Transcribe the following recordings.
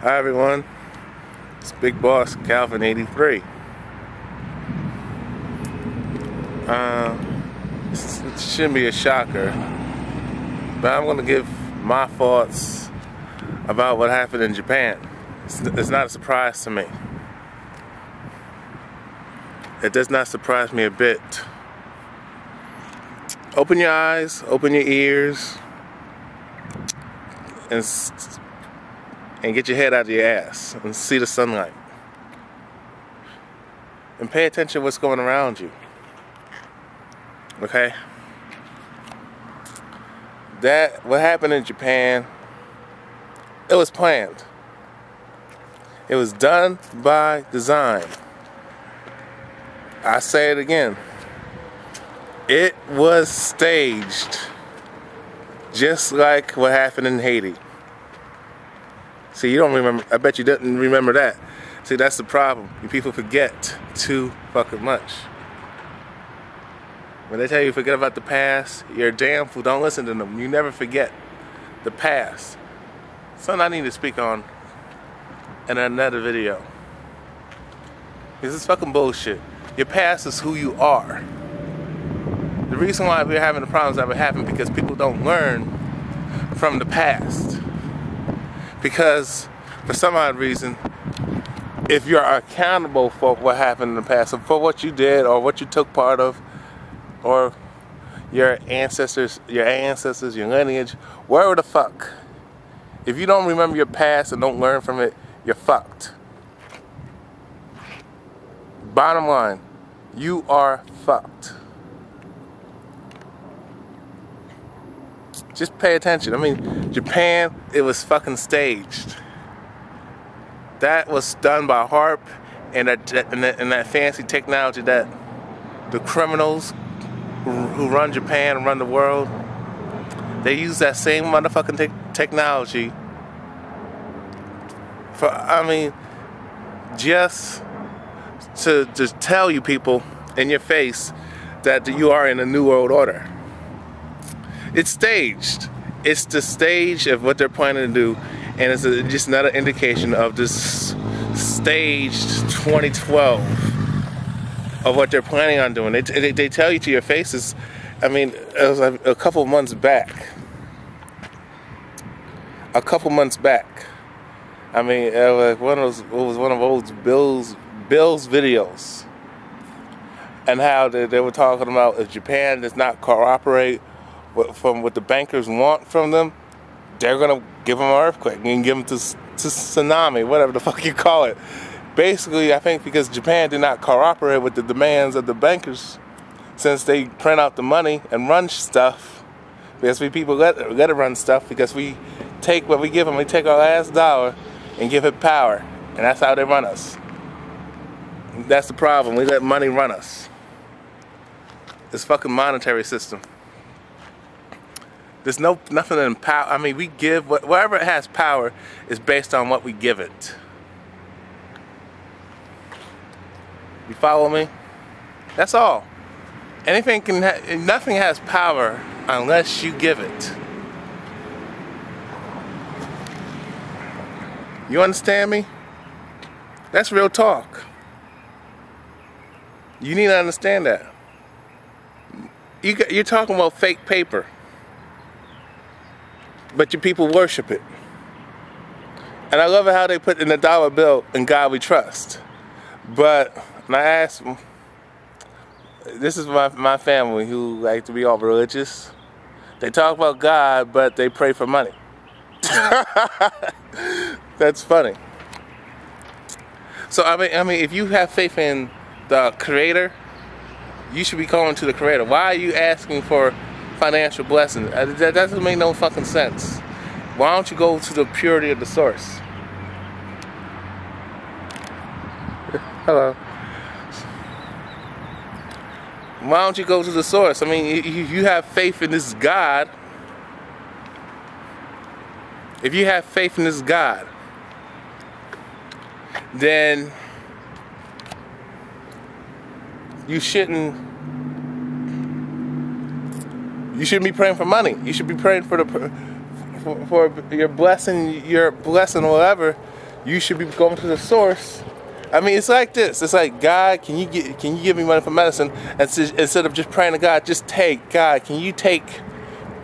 Hi everyone, it's Big Boss Calvin 83. It shouldn't be a shocker, but I'm going to give my thoughts about what happened in Japan. It's not a surprise to me. It does not surprise me a bit. Open your eyes, open your ears, and get your head out of your ass and see the sunlight. And pay attention to what's going around you. Okay? What happened in Japan, it was planned. It was done by design. I say it again. It was staged. Just like what happened in Haiti. See, you don't remember. I bet you didn't remember that. See, that's the problem. You people forget too fucking much. When they tell you forget about the past, you're a damn fool. Don't listen to them. You never forget the past. Something I need to speak on in another video. This is fucking bullshit. Your past is who you are. The reason why we're having the problems that we're having because people don't learn from the past. Because for some odd reason, if you're accountable for what happened in the past, for what you did or what you took part of, or your ancestors, your lineage, wherever the fuck. If you don't remember your past and don't learn from it, you're fucked. Bottom line, you are fucked. Just pay attention. I mean, Japan, it was fucking staged. That was done by Harrp and that fancy technology that the criminals who run Japan and run the world, they use that same motherfucking technology for, I mean, just to tell you people in your face that you are in a new world order. It's staged. It's the stage of what they're planning to do, and it's just another indication of this staged 2012 of what they're planning on doing. They tell you to your faces. I mean, it was like a couple months back. I mean, it was one of those Bill's videos, and how they were talking about if Japan does not cooperate from what the bankers want from them, they're gonna give them an earthquake and give them to tsunami, whatever the fuck you call it. Basically, I think because Japan did not cooperate with the demands of the bankers, since they print out the money and run stuff, because we people let it run stuff, because we take what we give them, we take our last dollar and give it power, and that's how they run us. That's the problem. We let money run us. This fucking monetary system. There's nothing in power. I mean, we give whatever it has power is based on what we give it. You follow me? That's all. Nothing has power unless you give it. You understand me? That's real talk. You need to understand that. You're talking about fake paper, but your people worship it. And I love it how they put in the dollar bill, "In God we trust." But when I asked them, this is my family who like to be all religious. They talk about God, but they pray for money. That's funny. So I mean, if you have faith in the Creator, you should be calling to the Creator. Why are you asking for financial blessing? That doesn't make no fucking sense. Why don't you go to the purity of the source? Hello. Why don't you go to the source? I mean, if you have faith in this God, then you shouldn't be praying for money. You should be praying for your blessing, whatever, you should be going to the source. I mean, it's like this. It's like, God, can you give me money for medicine? And instead of just praying to God, just take, God, can you take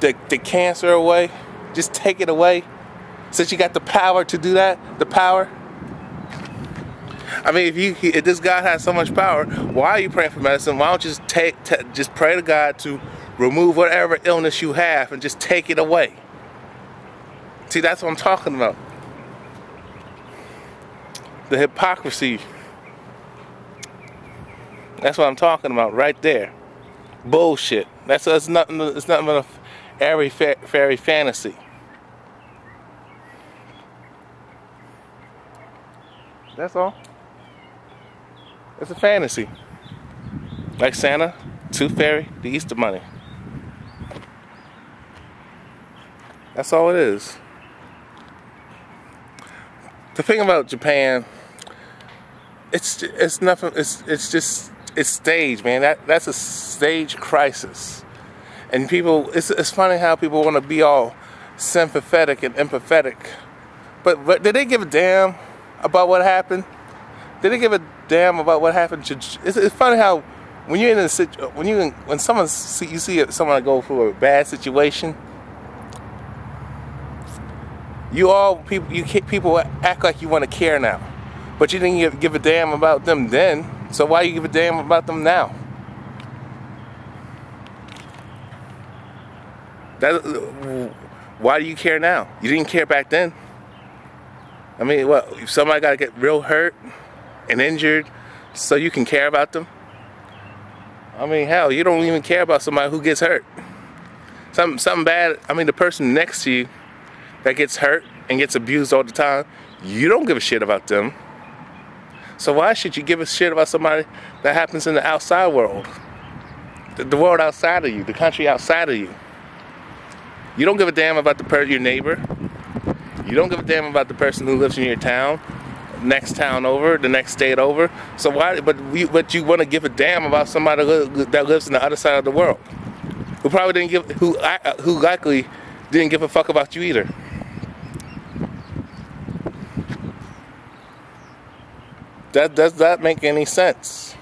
the cancer away? Just take it away. Since you got the power to do that, the power. I mean, if this God has so much power, why are you praying for medicine? Why don't you just pray to God to remove whatever illness you have and just take it away? See, that's what I'm talking about. The hypocrisy. That's what I'm talking about right there. Bullshit. It's nothing but a airy fairy fantasy. That's all. It's a fantasy. Like Santa, Tooth Fairy, the Easter Bunny. That's all it is. The thing about Japan, it's nothing. It's staged, man. That's a stage crisis. And people, it's funny how people want to be all sympathetic and empathetic, but did they give a damn about what happened? Did they give a damn about what happened? It's funny how when you're in a when someone you see someone go through a bad situation, people act like you want to care now, but you didn't give a damn about them then. So why you give a damn about them now? Why do you care now? You didn't care back then. I mean, what? If somebody got to get real hurt and injured so you can care about them? I mean, hell, you don't even care about somebody who gets hurt. Something bad. I mean, the person next to you that gets hurt and gets abused all the time, you don't give a shit about them. So why should you give a shit about somebody that happens in the outside world? The world outside of you, the country outside of you. You don't give a damn about your neighbor. You don't give a damn about the person who lives in your town, next town over, the next state over. So why? But you want to give a damn about somebody that lives in the other side of the world, who probably didn't give, who likely didn't give a fuck about you either. Does that make any sense?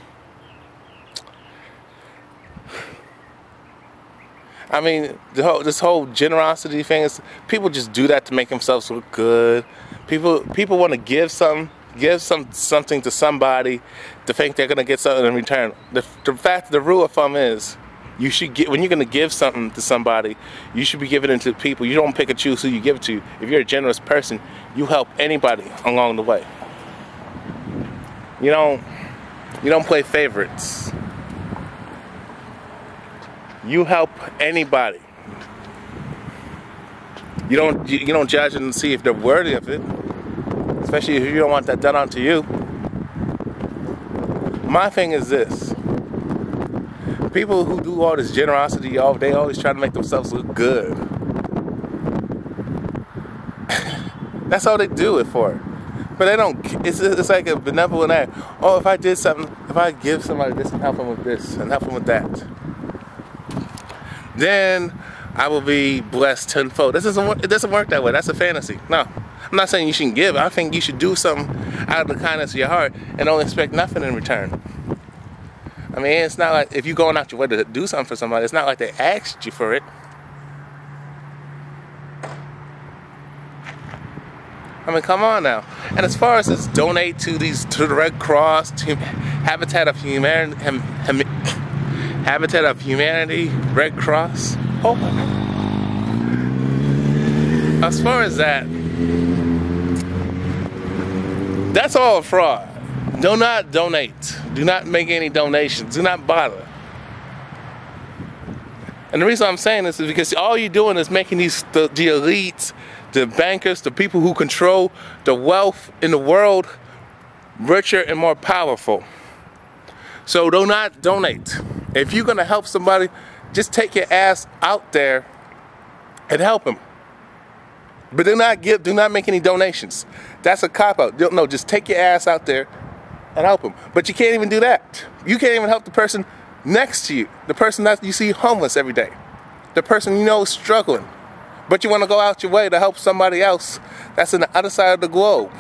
I mean, this whole generosity thing is, people just do that to make themselves look good. People want to give something to somebody to think they're gonna get something in return. The rule of thumb is, you should when you're gonna give something to somebody, you should be giving it to people. You don't pick and choose who you give it to. If you're a generous person, you help anybody along the way. You don't play favorites. You help anybody. You don't judge them and see if they're worthy of it, especially if you don't want that done onto you. My thing is this: people who do all this generosity, they always try to make themselves look good. That's all they do it for. But they don't. It's like a benevolent act. Oh, if I did something, if I give somebody this and help them with this and help them with that, then I will be blessed tenfold. It doesn't work that way. That's a fantasy. No, I'm not saying you shouldn't give. I think you should do something out of the kindness of your heart and don't expect nothing in return. I mean, it's not like if you're going out your way to do something for somebody, it's not like they asked you for it. I mean, come on now. And as far as this donate to the Red Cross, to Habitat of Humanity, Red Cross. Oh. As far as that, that's all a fraud. Do not donate. Do not make any donations. Do not bother. And the reason I'm saying this is because all you're doing is making the elites, the bankers, the people who control the wealth in the world richer and more powerful. So do not donate. If you're gonna help somebody, just take your ass out there and help them. But do not make any donations. That's a cop-out. No, just take your ass out there and help them. But you can't even do that. You can't even help the person next to you, the person that you see homeless every day, the person you know is struggling. But you want to go out your way to help somebody else that's on the other side of the globe.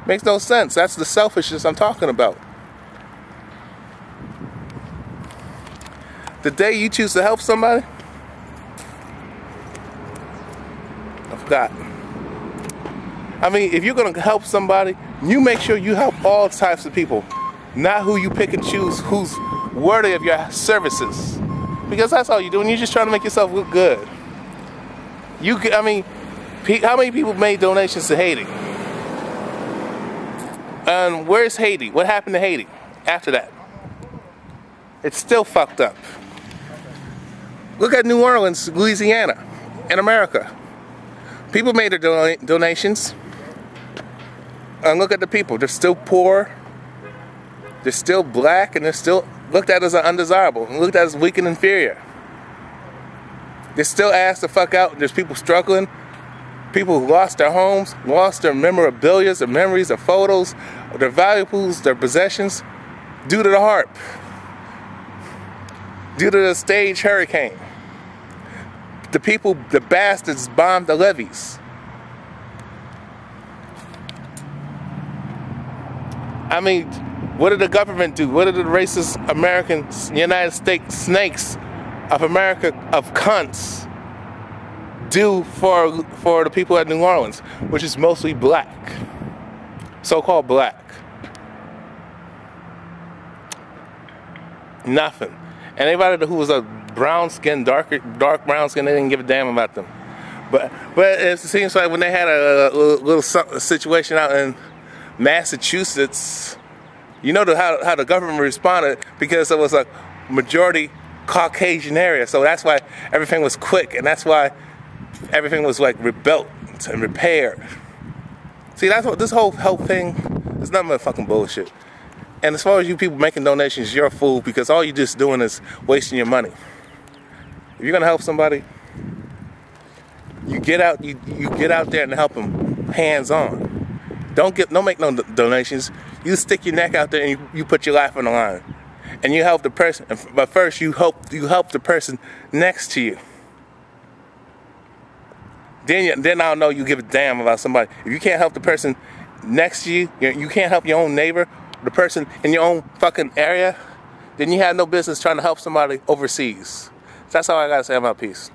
Makes no sense. That's the selfishness I'm talking about. The day you choose to help somebody, I forgot. I mean, if you're going to help somebody, you make sure you help all types of people. Not who you pick and choose who's worthy of your services. Because that's all you're doing. You're just trying to make yourself look good. I mean, how many people made donations to Haiti? And where's Haiti? What happened to Haiti after that? It's still fucked up. Look at New Orleans, Louisiana, in America. People made their donations. And look at the people. They're still poor. They're still black, and they're still looked at as undesirable, and looked at as weak and inferior. They're still asked to fuck out. There's people struggling. People who lost their homes, lost their memorabilia, their memories, their photos, their valuables, their possessions, due to the Harrp. Due to the stage hurricane. The people, the bastards bombed the levees. I mean, what did the government do? What did the racist American United States snakes of America, of cunts, do for the people at New Orleans, which is mostly black, so-called black? Nothing. And anybody who was a brown skin, dark brown skin, they didn't give a damn about them. But it seems like when they had a little situation out in Massachusetts, you know how the government responded, because it was a majority Caucasian area, so that's why everything was quick, and that's why everything was like rebuilt and repaired. See, that's what this whole help thing is. Nothing but fucking bullshit. And as far as you people making donations, you're a fool, because all you're just doing is wasting your money. If you're gonna help somebody, you get out there and help them hands on. Don't make no donations. You stick your neck out there and you put your life on the line, and you help the person. But first, you help the person next to you. Then I'll know you give a damn about somebody. If you can't help the person next to you, you can't help your own neighbor, the person in your own fucking area, then you have no business trying to help somebody overseas. That's all I gotta say about peace.